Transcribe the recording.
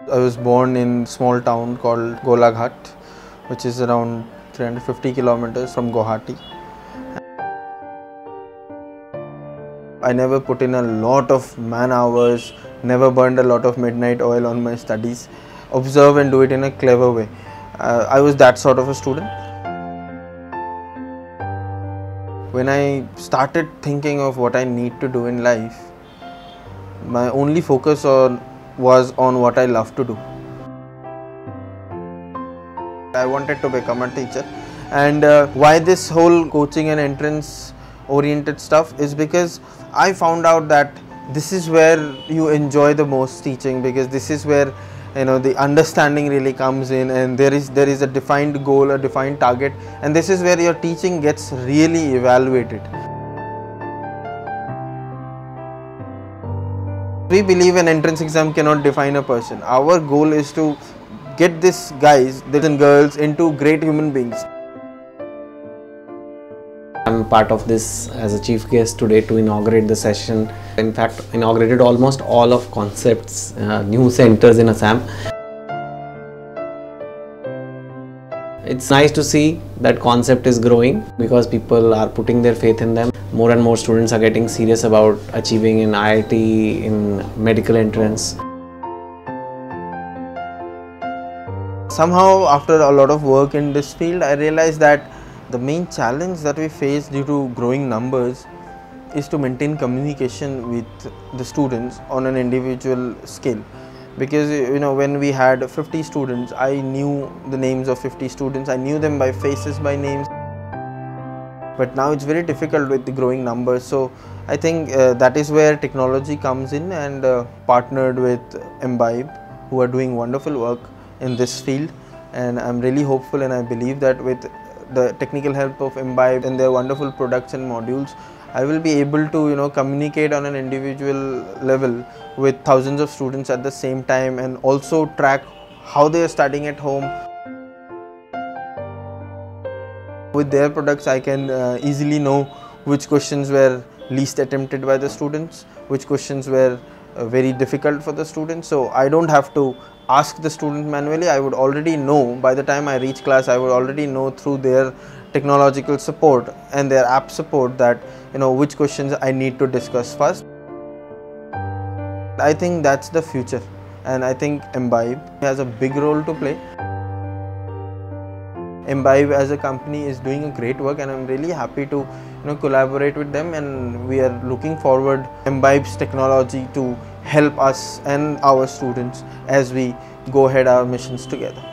I was born in a small town called Golaghat, which is around 350 kilometers from Guwahati. I never put in a lot of man hours, never burned a lot of midnight oil on my studies. Observe and do it in a clever way. I was that sort of a student. When I started thinking of what I need to do in life, my only focus was on what I love to do. I wanted to become a teacher, and why this whole coaching and entrance oriented stuff is because I found out that this is where you enjoy the most teaching, because this is where the understanding really comes in, and there is a defined goal, a defined target, and this is where your teaching gets really evaluated. We believe an entrance exam cannot define a person. Our goal is to get these guys and girls into great human beings. I'm part of this as a chief guest today to inaugurate the session. In fact, inaugurated almost all of Concept's new centers in Assam. It's nice to see that Concept is growing because people are putting their faith in them. More and more students are getting serious about achieving in IIT, in medical entrance. Somehow, after a lot of work in this field, I realized that the main challenge that we face due to growing numbers is to maintain communication with the students on an individual scale. Because when we had 50 students, I knew the names of 50 students, I knew them by faces, by names. But now it's very difficult with the growing numbers. So I think that is where technology comes in, and partnered with Imbibe, who are doing wonderful work in this field. And I'm really hopeful, and I believe that with the technical help of Imbibe and their wonderful products and modules, I will be able to communicate on an individual level with thousands of students at the same time, and also track how they are studying at home. With their products, I can easily know which questions were least attempted by the students, which questions were very difficult for the students. So I don't have to ask the student manually. I would already know by the time I reach class. I would already know through their technological support and their app support that which questions I need to discuss first. I think that's the future, and I think Imbibe has a big role to play. Imbibe as a company is doing a great work, and I'm really happy to collaborate with them, and we are looking forward Imbibe's technology to help us and our students as we go ahead our missions together.